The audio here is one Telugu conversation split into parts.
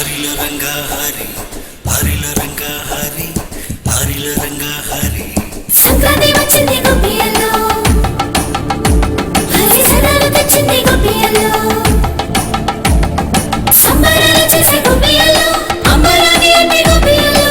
హరిలో రంగా హరి హరిలో రంగా హరి హరిలో రంగా హరి సంక్రాంతి వచ్చింది గోపియల్లో హరి సరాలు తెచ్చింది గోపియల్లో సంబరాలు చేసే గోపియల్లో అంబరాని అన్ని గోపియల్లో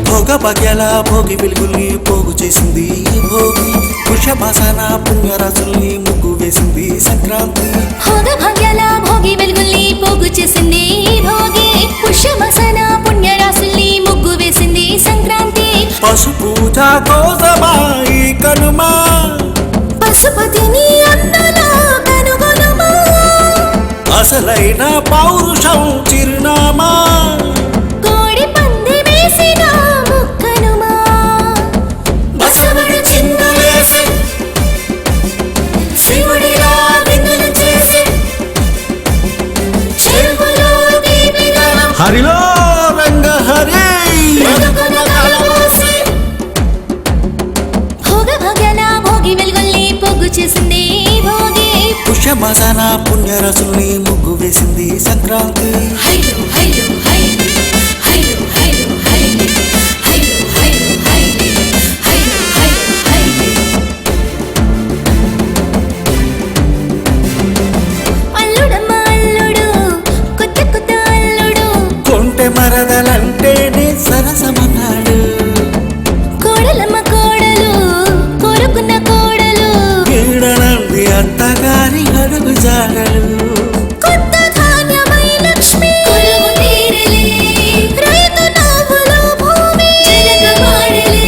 భోగ భాగ్యాల భోగి వెలుగుల్ని పోగు చేసింది భోగి పుష్యమాసన పుణ్యరాశుల్ని ముగ్గు వేసింది సంక్రాంతి భోగ భాగ్యాల భోగి వెలుగుల్ని పోగు చేసింది భోగి పుష్యమాసన పుణ్యరాశుల్ని ముగ్గు వేసింది సంక్రాంతి పశు పూజ కోసమాయి కనుమా పశుపతిని అన్నలా కనుగొనుమా అసలైన పౌరుషం చిరునామా కోడి పంది వేసిన ముక్కనుమా బసవడు చిందులేసి శివుడిలా విందులు చేసి చెరువులో దీపిదనం హరిలో రంగ హరి బ్రతుకున కలబోసి భోగ భాగ్యాల భోగి వెలుగుల్ని పోగు చేసింది భోగి పుష్యమాసన పుణ్యరాశుల్ని ముగ్గు వేసింది సంక్రాంతి హైలు హైలు హైలు హైలు హైలు హైలు హైలు హైలు హైలు హైలు హైలు హైలు అల్లుడమ్మ అల్లుడు కొత్త కొత్త అల్లుడు కొంటె మరదలంటేనే సరసమన్నాడు కోడలమ్మ కోడలు కోరుకున్న కోడలు ఈడనంది అత్తగారి అడుగు జాడలు కొత్త ధాన్యమై లక్ష్మి కొలువు తీరలే రైతు నావులో భూమి జలగమాడలే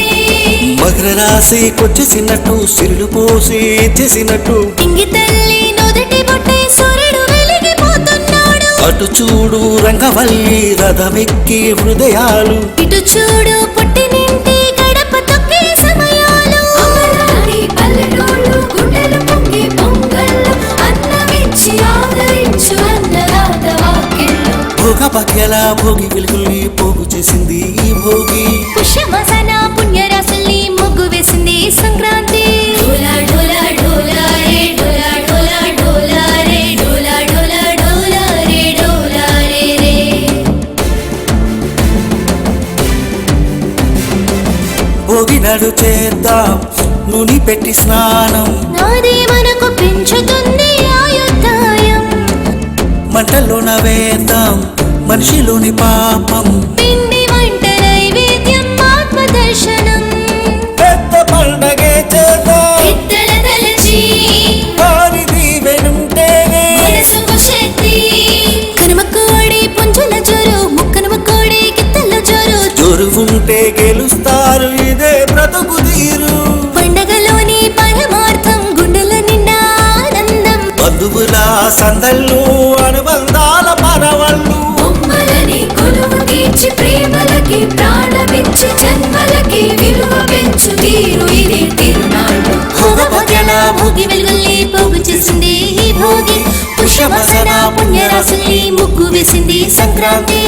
మకర రాశికొచ్చేసినట్టు సిరులు పోసి చేసినట్టు ఇంగి తల్లి నుదుటి బొట్టే సూర్యుడు వెలిగిపోతున్నాడు అటు చూడు రంగవల్లి రథమెక్కి హృదయాలు ఇటు చూడు పుట్టినింటి గడప తొక్కే సమయాలు అమరాని పల్లెటూళ్ళు గుండెలు పొంగి పొంగళ్ళు అన్నమిచ్చి ఆదరించు అన్నదాత వాక్యళ్ళు భోగ భాగ్యాల భోగి వెలుగుల్ని పోగు చేసింది ఈ భోగి పుష్యమాసన పుణ్యరాశుల్ని ముగ్గు వేసింది సంక్రాంతి డోలా డోలా డోలా రే డోలా డోలా డోలా రే డోలా డోలా డోలా రే డోలా రే రే భోగి నాడు చేద్దాం నూనె పెట్టి స్నానం నాదే మనకు పెంచుతుంది ఆయుర్దాయం మంటల్లోన వేద్దాం మనిషిలోని పాపం పిండి వంట నైవేద్యం ఆత్మదర్శనం పెద్ద పండగే చేద్దాం పెద్దల తలచి వారి దీవెనుంటేనే మనసుకు శక్తి కనుమకోడి పుంజుల జోరు ముక్కనుమకోడి గిత్తల జోరు జోరువుంటే గెలుస్తారు ఇదే బ్రతుకు తీరు పండగలోని పరమార్థం గుండెల నిండా ఆనందం బంధువుల సందళ్ళు అనుబంధాల పరవళ్ళు బొమ్మలని కొలువు తీర్చి ప్రేమలకి ప్రాణమిచ్చి జన్మలకి విలువ పెంచు తీరు ఇదే తిరునాళ్ళు భోగ భాగ్యాల భోగి వెలుగుల్ని పోగు చేసింది ఈ భోగి పుష్యమాసన పుణ్యరాశుల్ని ముగ్గు వేసింది సంక్రాంతి